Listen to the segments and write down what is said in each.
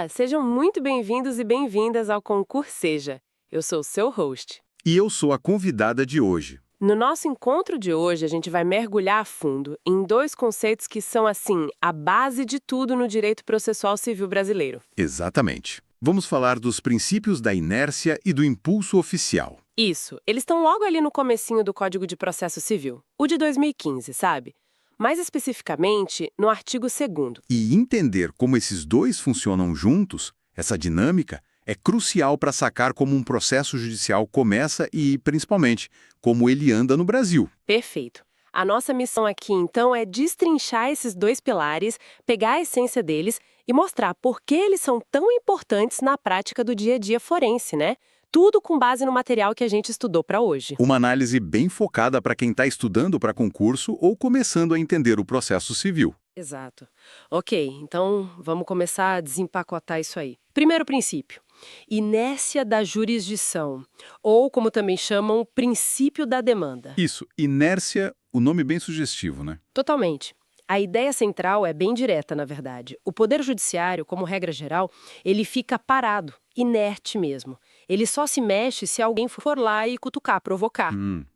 Olá, sejam muito bem-vindos e bem-vindas ao Concurseja. Eu sou o seu host. E eu sou a convidada de hoje. No nosso encontro de hoje, a gente vai mergulhar a fundo em dois conceitos que são, assim, a base de tudo no direito processual civil brasileiro. Exatamente. Vamos falar dos princípios da inércia e do impulso oficial. Isso, eles estão logo ali no comecinho do Código de Processo Civil, o de 2015, sabe? Mais especificamente, no artigo 2º. E entender como esses dois funcionam juntos, essa dinâmica, é crucial para sacar como um processo judicial começa e, principalmente, como ele anda no Brasil. Perfeito. A nossa missão aqui, então, é destrinchar esses dois pilares, pegar a essência deles e mostrar por que eles são tão importantes na prática do dia a dia forense, né? Tudo com base no material que a gente estudou para hoje. Uma análise bem focada para quem está estudando para concurso ou começando a entender o processo civil. Exato. Ok, então vamos começar a desempacotar isso aí. Primeiro princípio: inércia da jurisdição, ou como também chamam, princípio da demanda. Isso, inércia, o nome bem sugestivo, né? Totalmente. A ideia central é bem direta, na verdade. O Poder Judiciário, como regra geral, ele fica parado, inerte mesmo. Ele só se mexe se alguém for lá e cutucar, provocar.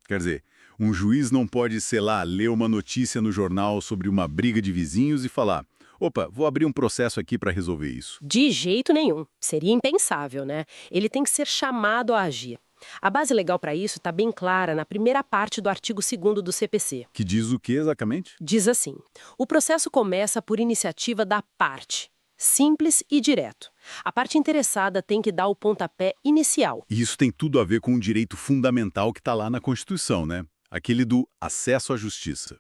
Quer dizer, um juiz não pode, sei lá, ler uma notícia no jornal sobre uma briga de vizinhos e falar: opa, vou abrir um processo aqui para resolver isso. De jeito nenhum. Seria impensável, né? Ele tem que ser chamado a agir. A base legal para isso está bem clara na primeira parte do artigo 2º do CPC. Que diz o que exatamente? Diz assim: o processo começa por iniciativa da parte. Simples e direto. A parte interessada tem que dar o pontapé inicial. E isso tem tudo a ver com um direito fundamental que está lá na Constituição, né? Aquele do acesso à justiça.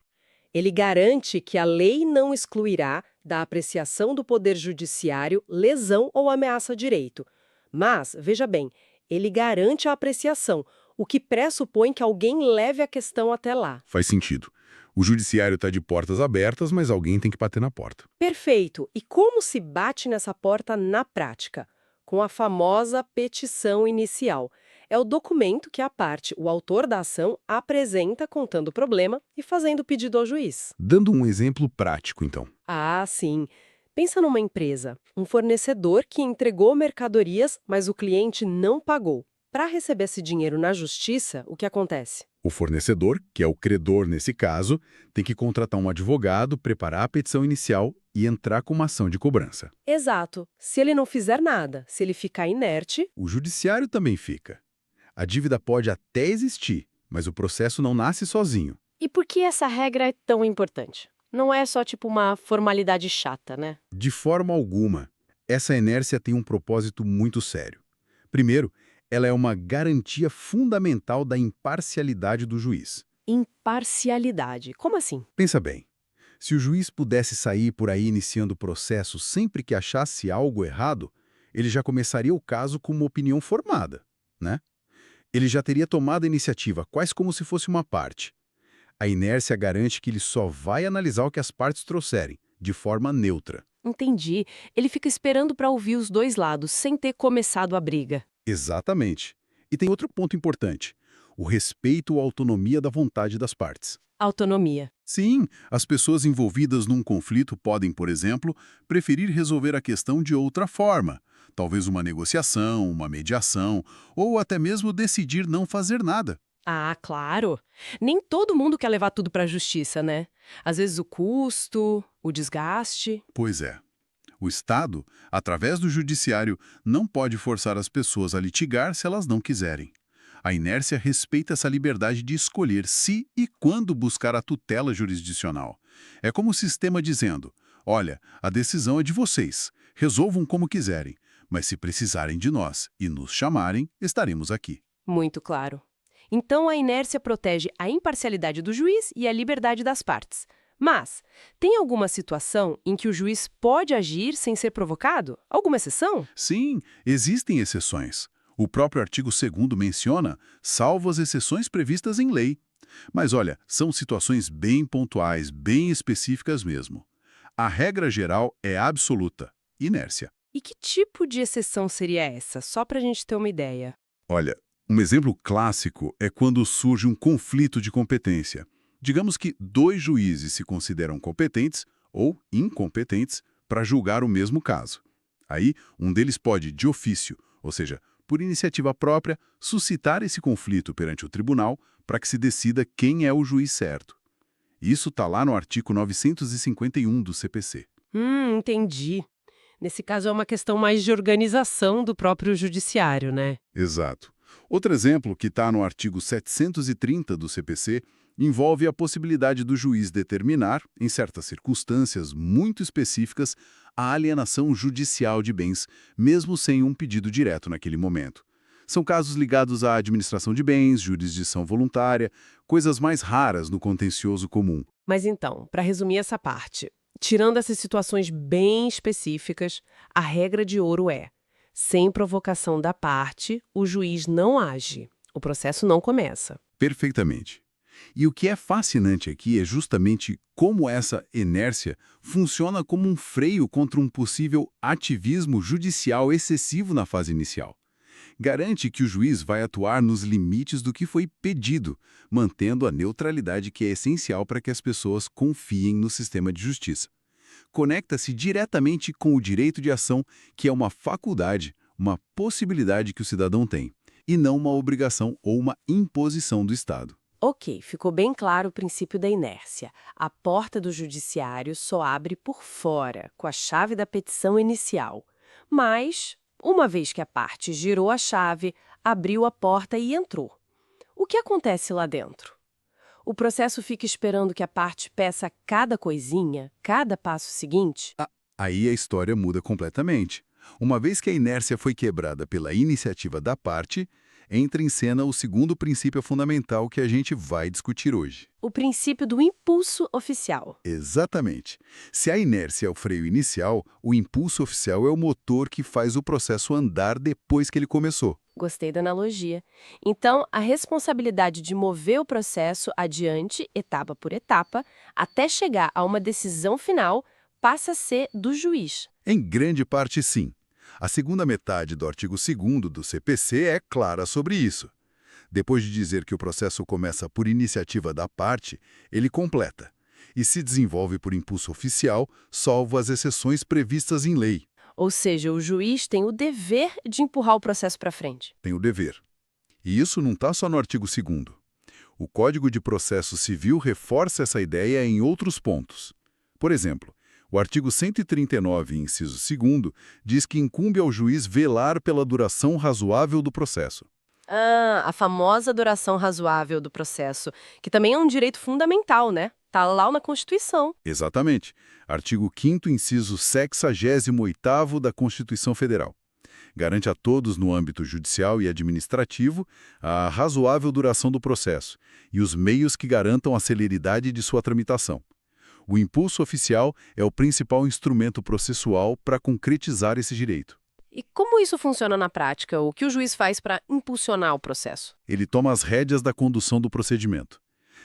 Ele garante que a lei não excluirá da apreciação do Poder Judiciário lesão ou ameaça a direito. Mas, veja bem, ele garante a apreciação, o que pressupõe que alguém leve a questão até lá. Faz sentido. O judiciário está de portas abertas, mas alguém tem que bater na porta. Perfeito. E como se bate nessa porta na prática? Com a famosa petição inicial. É o documento que a parte, o autor da ação, apresenta contando o problema e fazendo o pedido ao juiz. Dando um exemplo prático, então. Ah, sim. Pensa numa empresa, um fornecedor que entregou mercadorias, mas o cliente não pagou. Para receber esse dinheiro na justiça, o que acontece? O fornecedor, que é o credor nesse caso, tem que contratar um advogado, preparar a petição inicial e entrar com uma ação de cobrança. Exato. Se ele não fizer nada, se ele ficar inerte, O judiciário também fica. A dívida pode até existir, mas o processo não nasce sozinho. e por que essa regra é tão importante? Não é só tipo uma formalidade chata, né? De forma alguma, essa inércia tem um propósito muito sério. Primeiro, ela é uma garantia fundamental da imparcialidade do juiz. Imparcialidade. Como assim? Pensa bem, se o juiz pudesse sair por aí iniciando o processo sempre que achasse algo errado, ele já começaria o caso com uma opinião formada, né? Ele já teria tomado a iniciativa, quase como se fosse uma parte. A inércia garante que ele só vai analisar o que as partes trouxerem, de forma neutra. Entendi. Ele fica esperando para ouvir os dois lados, sem ter começado a briga. Exatamente. E tem outro ponto importante: o respeito à autonomia da vontade das partes. Autonomia. Sim, as pessoas envolvidas num conflito podem, por exemplo, preferir resolver a questão de outra forma. Talvez uma negociação, uma mediação, ou até mesmo decidir não fazer nada. Ah, claro. Nem todo mundo quer levar tudo para a justiça, né? Às vezes o custo, o desgaste. Pois é. O Estado, através do judiciário, não pode forçar as pessoas a litigar se elas não quiserem. A inércia respeita essa liberdade de escolher se e quando buscar a tutela jurisdicional. É como o sistema dizendo: olha, a decisão é de vocês, resolvam como quiserem, mas se precisarem de nós e nos chamarem, estaremos aqui. Muito claro. Então a inércia protege a imparcialidade do juiz e a liberdade das partes. Mas, tem alguma situação em que o juiz pode agir sem ser provocado? Alguma exceção? Sim, existem exceções. O próprio artigo 2º menciona, salvo as exceções previstas em lei. Mas olha, são situações bem pontuais, bem específicas mesmo. A regra geral é absoluta: inércia. E que tipo de exceção seria essa? Só para a gente ter uma ideia. Olha, um exemplo clássico é quando surge um conflito de competência. Digamos que dois juízes se consideram competentes ou incompetentes para julgar o mesmo caso. Aí, um deles pode, de ofício, ou seja, por iniciativa própria, suscitar esse conflito perante o tribunal para que se decida quem é o juiz certo. Isso está lá no artigo 951 do CPC. Entendi. Nesse caso é uma questão mais de organização do próprio judiciário, né? Exato. Outro exemplo, que está no artigo 730 do CPC, envolve a possibilidade do juiz determinar, em certas circunstâncias muito específicas, a alienação judicial de bens, mesmo sem um pedido direto naquele momento. São casos ligados à administração de bens, jurisdição voluntária, coisas mais raras no contencioso comum. Mas então, para resumir essa parte, tirando essas situações bem específicas, a regra de ouro é: sem provocação da parte, o juiz não age. O processo não começa. Perfeitamente. E o que é fascinante aqui é justamente como essa inércia funciona como um freio contra um possível ativismo judicial excessivo na fase inicial. Garante que o juiz vai atuar nos limites do que foi pedido, mantendo a neutralidade que é essencial para que as pessoas confiem no sistema de justiça. Conecta-se diretamente com o direito de ação, que é uma faculdade, uma possibilidade que o cidadão tem, e não uma obrigação ou uma imposição do Estado. Ok, ficou bem claro o princípio da inércia. A porta do judiciário só abre por fora, com a chave da petição inicial. Mas, uma vez que a parte girou a chave, abriu a porta e entrou. O que acontece lá dentro? O processo fica esperando que a parte peça cada coisinha, cada passo seguinte? Aí a história muda completamente. Uma vez que a inércia foi quebrada pela iniciativa da parte, entra em cena o segundo princípio fundamental que a gente vai discutir hoje. O princípio do impulso oficial. Exatamente. Se a inércia é o freio inicial, o impulso oficial é o motor que faz o processo andar depois que ele começou. Gostei da analogia. Então, a responsabilidade de mover o processo adiante, etapa por etapa, até chegar a uma decisão final, passa a ser do juiz. Em grande parte, sim. A segunda metade do artigo 2º do CPC é clara sobre isso. Depois de dizer que o processo começa por iniciativa da parte, ele completa. E se desenvolve por impulso oficial, salvo as exceções previstas em lei. Ou seja, o juiz tem o dever de empurrar o processo para frente. Tem o dever. E isso não está só no artigo 2º. O Código de Processo Civil reforça essa ideia em outros pontos. Por exemplo, o artigo 139, inciso 2º, diz que incumbe ao juiz velar pela duração razoável do processo. A famosa duração razoável do processo, que também é um direito fundamental, né? Tá lá na Constituição. Exatamente. Artigo 5º, inciso 68º da Constituição Federal. Garante a todos no âmbito judicial e administrativo a razoável duração do processo e os meios que garantam a celeridade de sua tramitação. O impulso oficial é o principal instrumento processual para concretizar esse direito. E como isso funciona na prática? O que o juiz faz para impulsionar o processo? Ele toma as rédeas da condução do procedimento.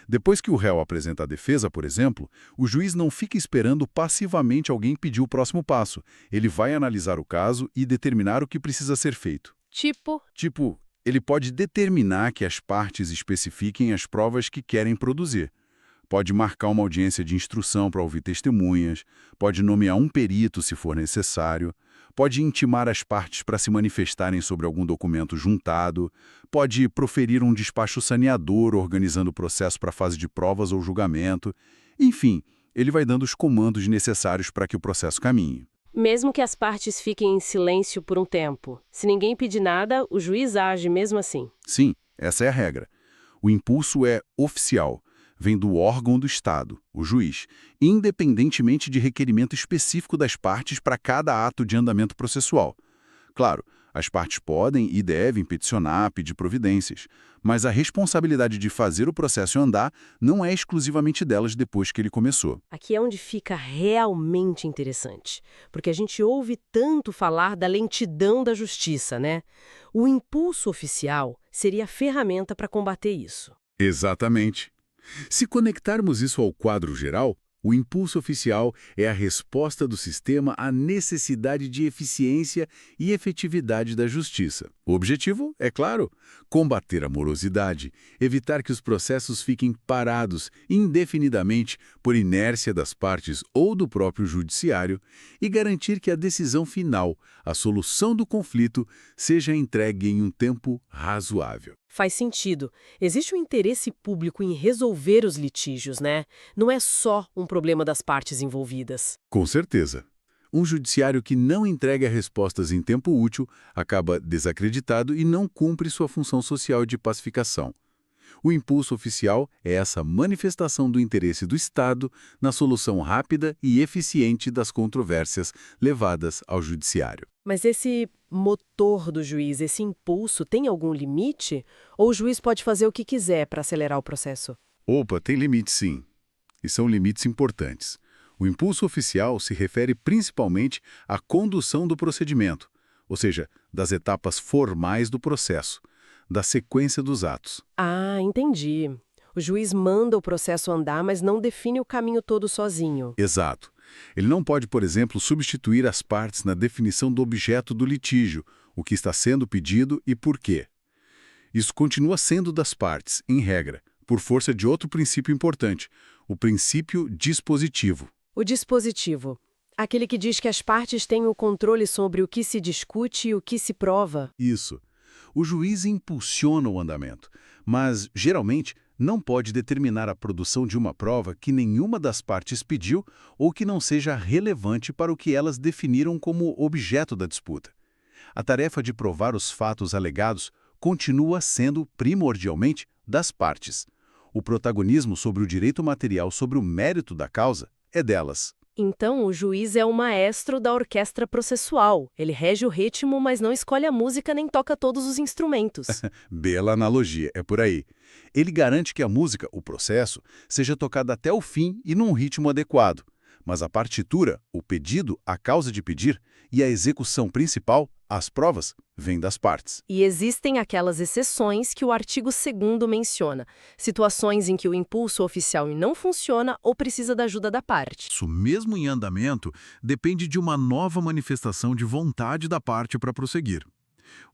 Depois que o réu apresenta a defesa, por exemplo, o juiz não fica esperando passivamente alguém pedir o próximo passo. Ele vai analisar o caso e determinar o que precisa ser feito. Tipo, ele pode determinar que as partes especifiquem as provas que querem produzir. Pode marcar uma audiência de instrução para ouvir testemunhas, pode nomear um perito se for necessário, pode intimar as partes para se manifestarem sobre algum documento juntado, pode proferir um despacho saneador organizando o processo para a fase de provas ou julgamento. Enfim, ele vai dando os comandos necessários para que o processo caminhe. mesmo que as partes fiquem em silêncio por um tempo, se ninguém pedir nada, o juiz age mesmo assim. Sim, essa é a regra. O impulso é oficial. Vem do órgão do Estado, o juiz, independentemente de requerimento específico das partes para cada ato de andamento processual. Claro, as partes podem e devem peticionar, pedir providências, mas a responsabilidade de fazer o processo andar não é exclusivamente delas depois que ele começou. Aqui é onde fica realmente interessante, porque a gente ouve tanto falar da lentidão da justiça, né? O impulso oficial seria a ferramenta para combater isso. Exatamente. Se conectarmos isso ao quadro geral, O impulso oficial é a resposta do sistema à necessidade de eficiência e efetividade da justiça. O objetivo, é claro, combater a morosidade, evitar que os processos fiquem parados indefinidamente por inércia das partes ou do próprio judiciário e garantir que a decisão final, a solução do conflito, seja entregue em um tempo razoável. Faz sentido. Existe um interesse público em resolver os litígios, né? Não é só um problema das partes envolvidas. Com certeza. Um judiciário que não entrega respostas em tempo útil acaba desacreditado e não cumpre sua função social de pacificação. O impulso oficial é essa manifestação do interesse do Estado na solução rápida e eficiente das controvérsias levadas ao judiciário. Mas esse motor do juiz, esse impulso, tem algum limite? Ou o juiz pode fazer o que quiser para acelerar o processo? Opa, tem limites sim. E são limites importantes. O impulso oficial se refere principalmente à condução do procedimento, ou seja, das etapas formais do processo, da sequência dos atos. Ah, entendi. O juiz manda o processo andar, mas não define o caminho todo sozinho. Exato. Ele não pode, por exemplo, substituir as partes na definição do objeto do litígio, o que está sendo pedido e por quê. Isso continua sendo das partes, em regra, por força de outro princípio importante, o princípio dispositivo. O dispositivo. Aquele que diz que as partes têm o controle sobre o que se discute e o que se prova. Isso. O juiz impulsiona o andamento, mas, geralmente, não pode determinar a produção de uma prova que nenhuma das partes pediu ou que não seja relevante para o que elas definiram como objeto da disputa. A tarefa de provar os fatos alegados continua sendo, primordialmente, das partes. O protagonismo sobre o direito material sobre o mérito da causa é delas. Então, o juiz é o maestro da orquestra processual. Ele rege o ritmo, mas não escolhe a música nem toca todos os instrumentos. Bela analogia, é por aí. Ele garante que a música, o processo, seja tocada até o fim e num ritmo adequado. Mas a partitura, o pedido, a causa de pedir e a execução principal, as provas, vêm das partes. E existem aquelas exceções que o artigo 2º menciona. Situações em que o impulso oficial não funciona ou precisa da ajuda da parte. Isso mesmo em andamento depende de uma nova manifestação de vontade da parte para prosseguir.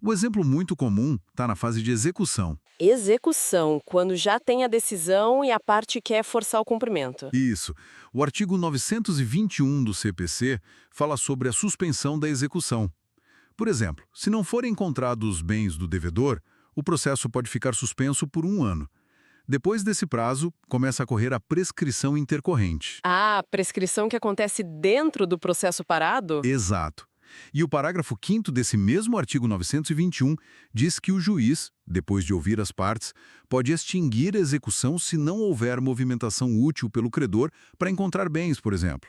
O exemplo muito comum está na fase de execução. Execução, quando já tem a decisão e a parte quer forçar o cumprimento. Isso. O artigo 921 do CPC fala sobre a suspensão da execução. Por exemplo, se não forem encontrados os bens do devedor, o processo pode ficar suspenso por 1 ano. Depois desse prazo, começa a correr a prescrição intercorrente. Ah, prescrição que acontece dentro do processo parado? Exato. E o parágrafo 5º desse mesmo artigo 921 diz que o juiz, depois de ouvir as partes, pode extinguir a execução se não houver movimentação útil pelo credor para encontrar bens, por exemplo.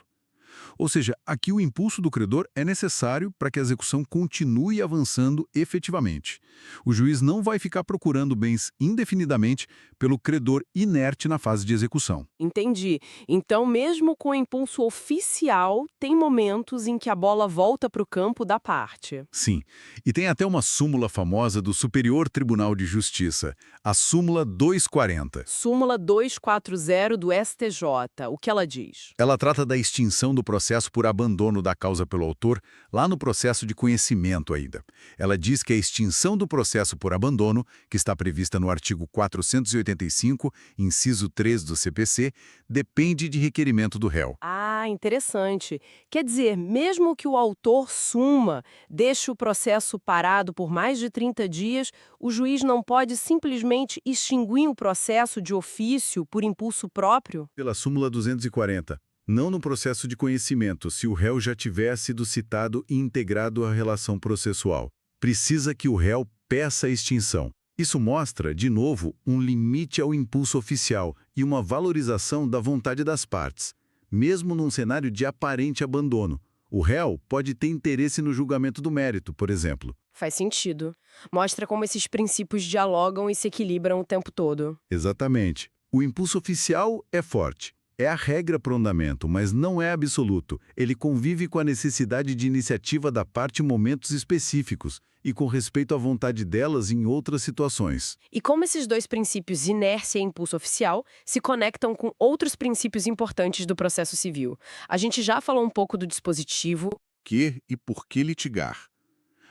Ou seja, aqui o impulso do credor é necessário para que a execução continue avançando efetivamente. O juiz não vai ficar procurando bens indefinidamente pelo credor inerte na fase de execução. Entendi. Então, mesmo com o impulso oficial, tem momentos em que a bola volta para o campo da parte. Sim, e tem até uma súmula famosa do Superior Tribunal de Justiça, a súmula 240. Súmula 240 do STJ, o que ela diz? Ela trata da extinção do processo por abandono da causa pelo autor, lá no processo de conhecimento ainda. Ela diz que a extinção do processo por abandono, que está prevista no artigo 485, inciso 3 do CPC, depende de requerimento do réu. Ah, interessante. Quer dizer, mesmo que o autor suma, deixe o processo parado por mais de 30 dias, o juiz não pode simplesmente extinguir o processo de ofício por impulso próprio? Pela súmula 240. Não no processo de conhecimento, se o réu já tiver sido citado e integrado à relação processual. Precisa que o réu peça a extinção. Isso mostra, de novo, um limite ao impulso oficial e uma valorização da vontade das partes. Mesmo num cenário de aparente abandono, o réu pode ter interesse no julgamento do mérito, por exemplo. Faz sentido. Mostra como esses princípios dialogam e se equilibram o tempo todo. Exatamente. O impulso oficial é forte. É a regra para o andamento, mas não é absoluto. Ele convive com a necessidade de iniciativa da parte em momentos específicos e com respeito à vontade delas em outras situações. E como esses dois princípios, inércia e impulso oficial, se conectam com outros princípios importantes do processo civil? A gente já falou um pouco do dispositivo. Que e por que litigar?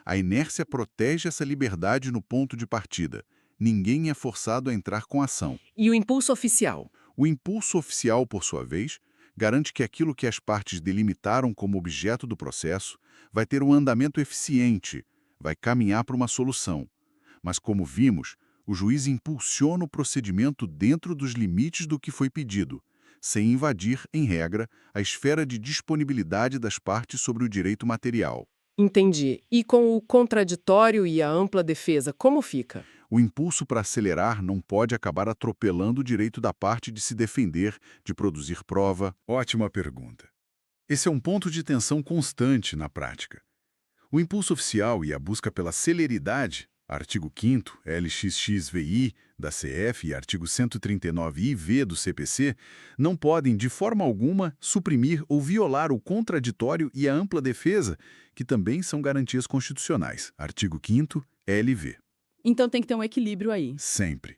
A inércia protege essa liberdade no ponto de partida. Ninguém é forçado a entrar com ação. E o impulso oficial? O impulso oficial, por sua vez, garante que aquilo que as partes delimitaram como objeto do processo vai ter um andamento eficiente, vai caminhar para uma solução. Mas, como vimos, o juiz impulsiona o procedimento dentro dos limites do que foi pedido, sem invadir, em regra, a esfera de disponibilidade das partes sobre o direito material. Entendi. E com o contraditório e a ampla defesa, como fica? O impulso para acelerar não pode acabar atropelando o direito da parte de se defender, de produzir prova. Ótima pergunta. Esse é um ponto de tensão constante na prática. O impulso oficial e a busca pela celeridade, artigo 5º LXXVI da CF e artigo 139IV do CPC, não podem, de forma alguma, suprimir ou violar o contraditório e a ampla defesa, que também são garantias constitucionais, artigo 5º LV. Então tem que ter um equilíbrio aí. Sempre.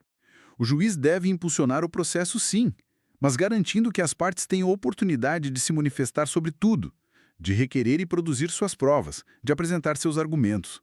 O juiz deve impulsionar o processo, sim, mas garantindo que as partes tenham oportunidade de se manifestar sobre tudo, de requerer e produzir suas provas, de apresentar seus argumentos.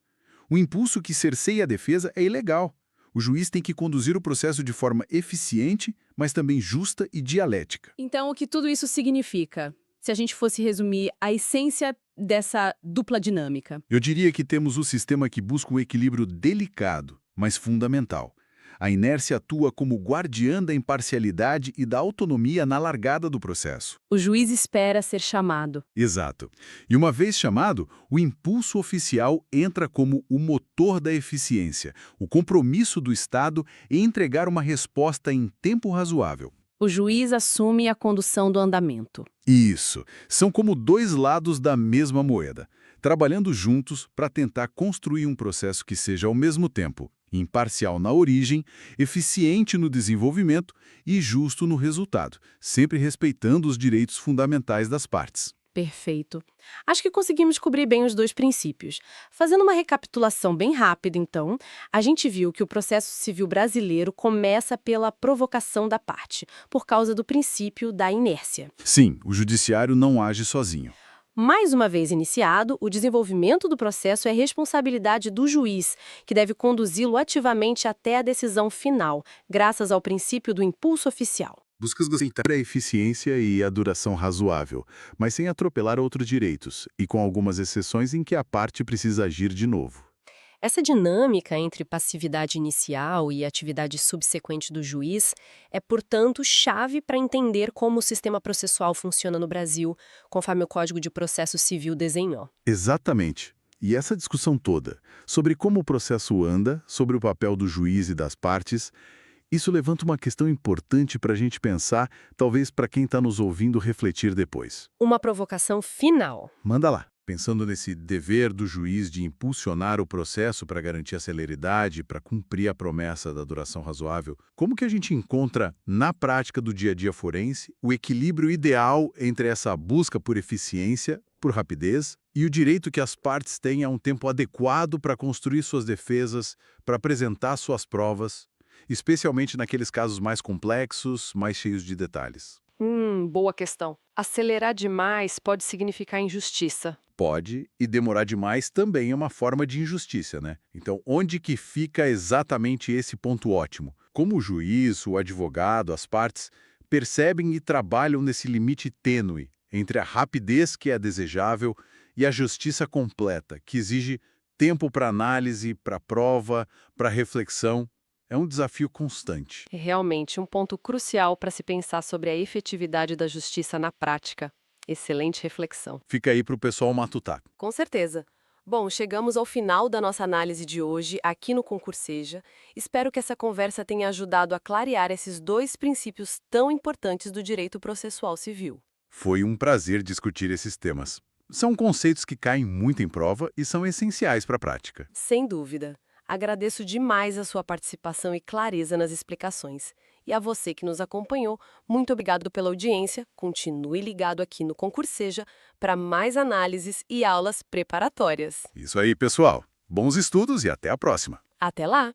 O impulso que cerceia a defesa é ilegal. O juiz tem que conduzir o processo de forma eficiente, mas também justa e dialética. Então, o que tudo isso significa? Se a gente fosse resumir a essência dessa dupla dinâmica. Eu diria que temos um sistema que busca um equilíbrio delicado, mas fundamental. A inércia atua como guardiã da imparcialidade e da autonomia na largada do processo. O juiz espera ser chamado. Exato. E uma vez chamado, o impulso oficial entra como o motor da eficiência, o compromisso do Estado em entregar uma resposta em tempo razoável. O juiz assume a condução do andamento. Isso. São como dois lados da mesma moeda, trabalhando juntos para tentar construir um processo que seja ao mesmo tempo imparcial na origem, eficiente no desenvolvimento e justo no resultado, sempre respeitando os direitos fundamentais das partes. Perfeito. Acho que conseguimos cobrir bem os dois princípios. Fazendo uma recapitulação bem rápida, então, a gente viu que o processo civil brasileiro começa pela provocação da parte, por causa do princípio da inércia. Sim, o judiciário não age sozinho. Mais uma vez iniciado, o desenvolvimento do processo é responsabilidade do juiz, que deve conduzi-lo ativamente até a decisão final, graças ao princípio do impulso oficial. Buscas a eficiência e a duração razoável, mas sem atropelar outros direitos, e com algumas exceções em que a parte precisa agir de novo. Essa dinâmica entre passividade inicial e atividade subsequente do juiz é, portanto, chave para entender como o sistema processual funciona no Brasil, conforme o Código de Processo Civil desenhou. Exatamente. E essa discussão toda, sobre como o processo anda, sobre o papel do juiz e das partes, isso levanta uma questão importante para a gente pensar, talvez para quem está nos ouvindo refletir depois. Uma provocação final. Manda lá. Pensando nesse dever do juiz de impulsionar o processo para garantir a celeridade, para cumprir a promessa da duração razoável, como que a gente encontra, na prática do dia a dia forense, o equilíbrio ideal entre essa busca por eficiência, por rapidez, e o direito que as partes têm a um tempo adequado para construir suas defesas, para apresentar suas provas, especialmente naqueles casos mais complexos, mais cheios de detalhes? Boa questão. Acelerar demais pode significar injustiça. Pode, e demorar demais também é uma forma de injustiça, né? Então, onde que fica exatamente esse ponto ótimo? Como o juiz, o advogado, as partes percebem e trabalham nesse limite tênue entre a rapidez que é desejável e a justiça completa, que exige tempo para análise, para prova, para reflexão. É um desafio constante. É realmente um ponto crucial para se pensar sobre a efetividade da justiça na prática. Excelente reflexão. Fica aí para o pessoal matutar. Com certeza. Bom, chegamos ao final da nossa análise de hoje aqui no Concurseja. Espero que essa conversa tenha ajudado a clarear esses dois princípios tão importantes do direito processual civil. Foi um prazer discutir esses temas. São conceitos que caem muito em prova e são essenciais para a prática. Sem dúvida. Agradeço demais a sua participação e clareza nas explicações. E a você que nos acompanhou, muito obrigado pela audiência. Continue ligado aqui no Concurseja para mais análises e aulas preparatórias. Isso aí, pessoal. Bons estudos e até a próxima. Até lá!